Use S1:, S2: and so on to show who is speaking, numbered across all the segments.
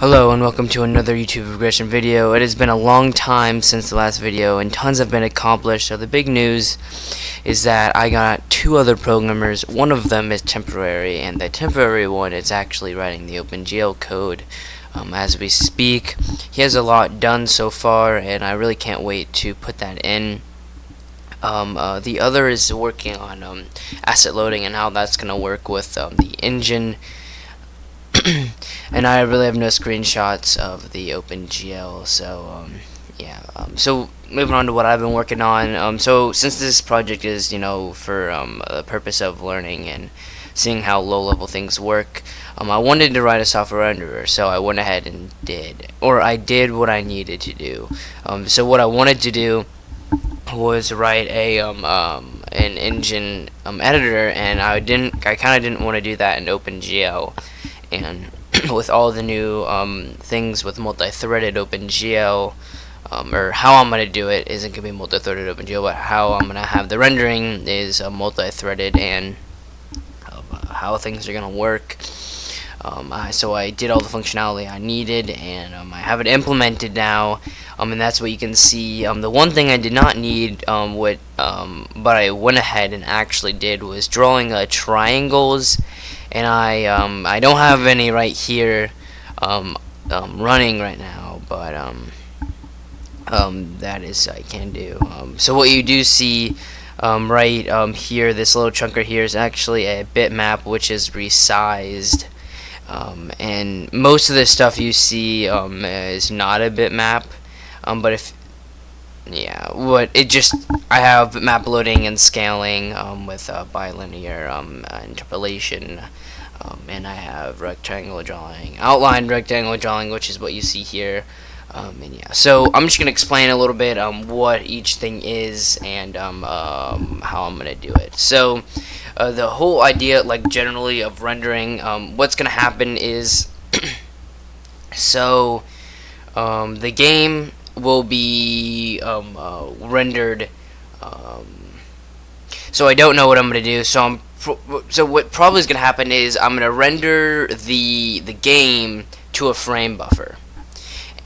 S1: Hello and welcome to another YouTube regression video. It has been a long time since the last video and tons have been accomplished. So the big news is that I got two other programmers. One of them is temporary, and the temporary one is actually writing the OpenGL code as we speak. He has a lot done so far and I really can't wait to put that in. The other is working on asset loading and how that's going to work with the engine. And I really have no screenshots of the OpenGL, so yeah. So moving on to what I've been working on. So since this project is, for the purpose of learning and seeing how low-level things work, I wanted to write a software renderer, so I went ahead and I did what I needed to do. So what I wanted to do was write an engine editor, and I kind of didn't want to do that in OpenGL. And with all the new things with multi-threaded OpenGL, or how I'm going to do it isn't going to be multi-threaded OpenGL, but how I'm going to have the rendering is multi-threaded, and how things are going to work. So I did all the functionality I needed, and I have it implemented now, and that's what you can see. The one thing I did not need, but I went ahead and actually did, was drawing triangles. And I don't have any right here running right now, but that is I can do. So what you do see right here, this little chunker here, is actually a bitmap which is resized, and most of the stuff you see is not a bitmap, but if I have map loading and scaling with bilinear interpolation, and I have rectangle drawing, outlined rectangle drawing, which is what you see here. And yeah, so I'm just gonna explain a little bit what each thing is and how I'm gonna do it. So the whole idea, like generally, of rendering, what's gonna happen is so the game will be rendered. So I don't know what I'm gonna do. So what probably is gonna happen is I'm gonna render the game to a frame buffer,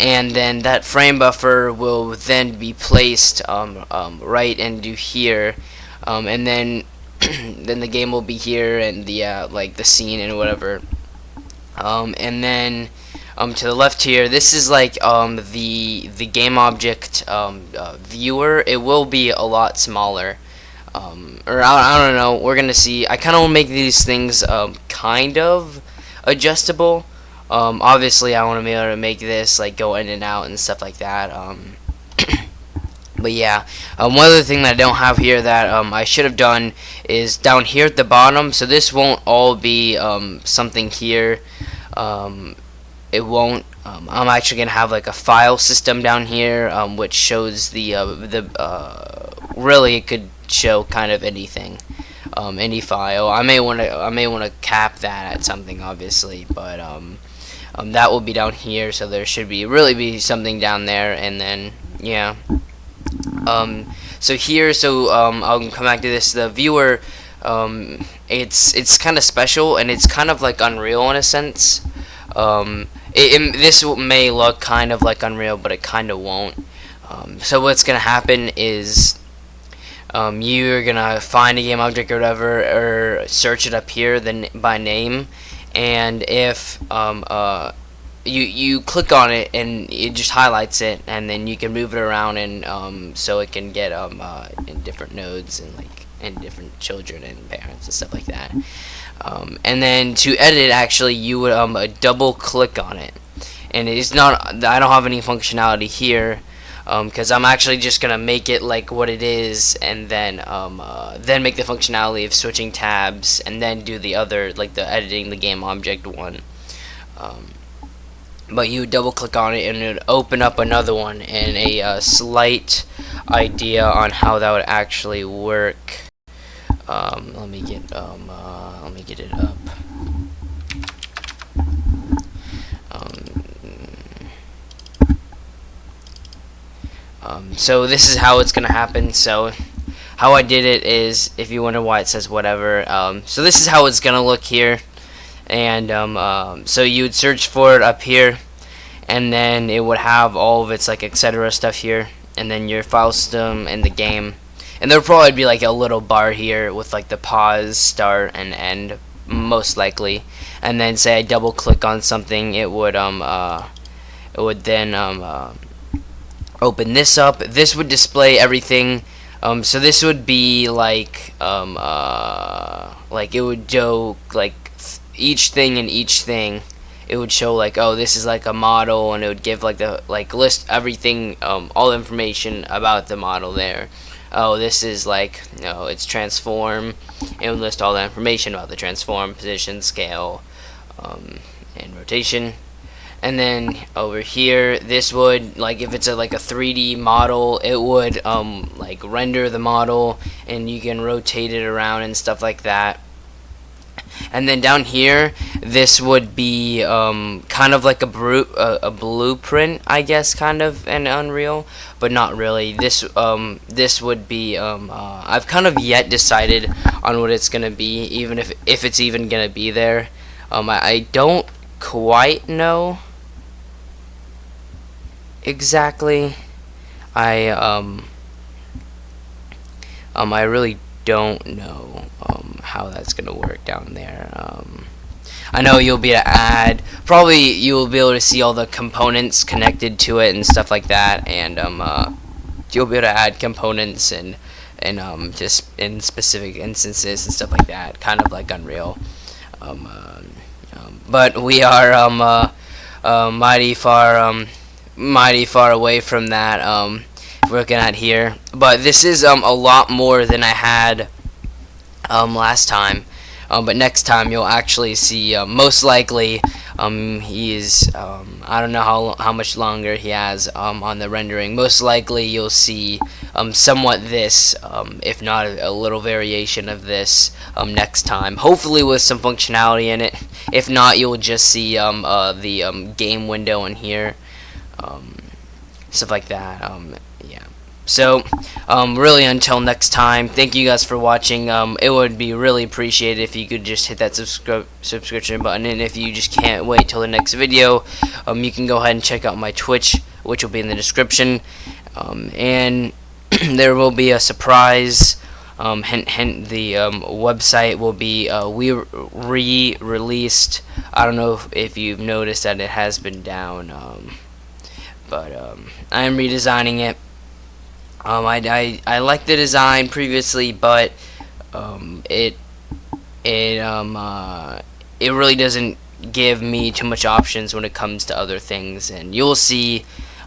S1: and then that frame buffer will then be placed right into here, and then then the game will be here, and the like the scene and whatever, and then to the left here, this is like the game object viewer. It will be a lot smaller, or I don't know. We're gonna see. I kind of want to make these things kind of adjustable. Obviously, I want to be able to make this like go in and out and stuff like that. But yeah, one other thing that I don't have here that I should have done is down here at the bottom. So this won't all be something here. It won't. I'm actually gonna have like a file system down here, which shows really it could show kind of anything, any file. I may want to cap that at something, obviously, but that will be down here. So there should really be something down there, and then yeah. So here, I'll come back to this. The viewer, it's kind of special, and it's kind of like Unreal in a sense. This may look kind of like Unreal, but it kind of won't. So what's gonna happen is you're gonna find a game object or whatever, or search it up here then by name, and if you click on it and it just highlights it, and then you can move it around, and so it can get in different nodes and like in different children and parents and stuff like that. And then to edit, actually, you would double click on it, and it's not. I don't have any functionality here because I'm actually just gonna make it like what it is, and then make the functionality of switching tabs, and then do the other, like the editing the game object one. But you double click on it, and it would open up another one, and a slight idea on how that would actually work. Let me get it up. So this is how it's gonna happen. So how I did it is, if you wonder why it says whatever, so this is how it's gonna look here, and so you would search for it up here, and then it would have all of its like etc stuff here, and then your file system and the game, and there'll probably be like a little bar here with like the pause, start, and end most likely. And then say I double click on something, it would then open this up. This would display everything. So this would be like it would show like each thing and each thing. It would show like, oh, this is like a model, and it would give like the list everything, all the information about the model there. Oh, this is like, it's transform. It would list all the information about the transform, position, scale, and rotation. And then over here, this would, like, if it's like a 3D model, it would like render the model, and you can rotate it around and stuff like that. And then down here, this would be kind of like a blueprint, I guess, kind of, in Unreal, but not really. This would be I've kind of yet decided on what it's gonna be, even if it's even gonna be there. I don't quite know exactly. I really don't know how that's gonna work down there. I know you'll be able to add, probably you'll be able to see all the components connected to it and stuff like that, and you'll be able to add components and just in specific instances and stuff like that, kind of like Unreal. But we are mighty far away from that. Looking at here, but this is a lot more than I had last time. But next time you'll actually see, most likely, he's I don't know how much longer he has on the rendering. Most likely you'll see somewhat this, if not a little variation of this next time. Hopefully with some functionality in it. If not, you'll just see the game window in here, stuff like that. Yeah. So, really, until next time, thank you guys for watching. It would be really appreciated if you could just hit that subscription button, and if you just can't wait till the next video, you can go ahead and check out my Twitch, which will be in the description, and there will be a surprise. Hint, the website will be re-released. I don't know if you've noticed that it has been down, but I am redesigning it. I liked the design previously, but it really doesn't give me too much options when it comes to other things, and you'll see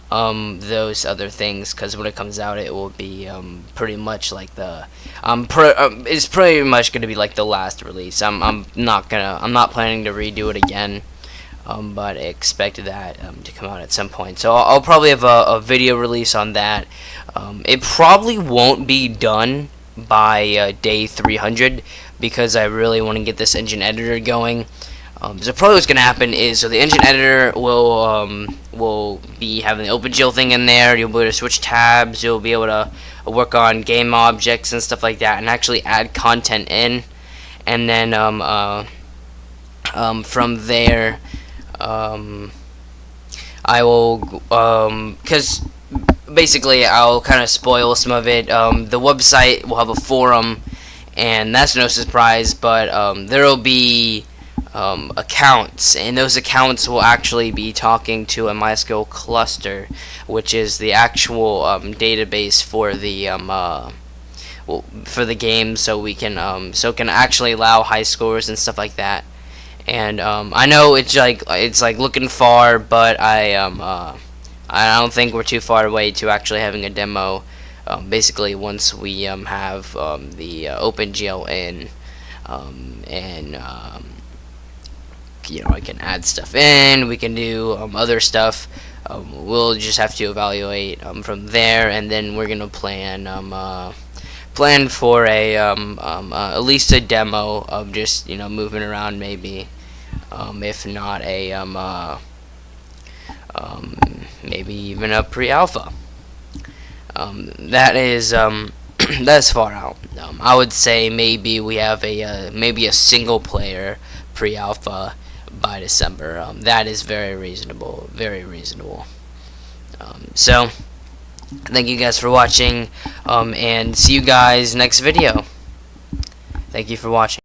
S1: those other things, because when it comes out, it will be pretty much like the it's pretty much gonna be like the last release. I'm not planning to redo it again. But I expect that to come out at some point. So I'll probably have a video release on that. It probably won't be done by day 300, because I really want to get this engine editor going. So probably what's going to happen is, so the engine editor will be having the OpenGL thing in there. You'll be able to switch tabs. You'll be able to work on game objects and stuff like that, and actually add content in. And then from there, I will, because basically I'll kind of spoil some of it. The website will have a forum, and that's no surprise, but there will be accounts, and those accounts will actually be talking to a MySQL cluster, which is the actual database for the game, so we can it can actually allow high scores and stuff like that. And I know it's like looking far, but I don't think we're too far away to actually having a demo. Basically, once we have the OpenGL in, and I can add stuff in. We can do other stuff. We'll just have to evaluate from there, and then we're gonna plan for a at least a demo of just moving around, maybe. If not a maybe even a pre-alpha. That is that's far out. I would say maybe we have maybe a single player pre-alpha, by December. That is very reasonable, very reasonable. So thank you guys for watching, and see you guys next video. Thank you for watching.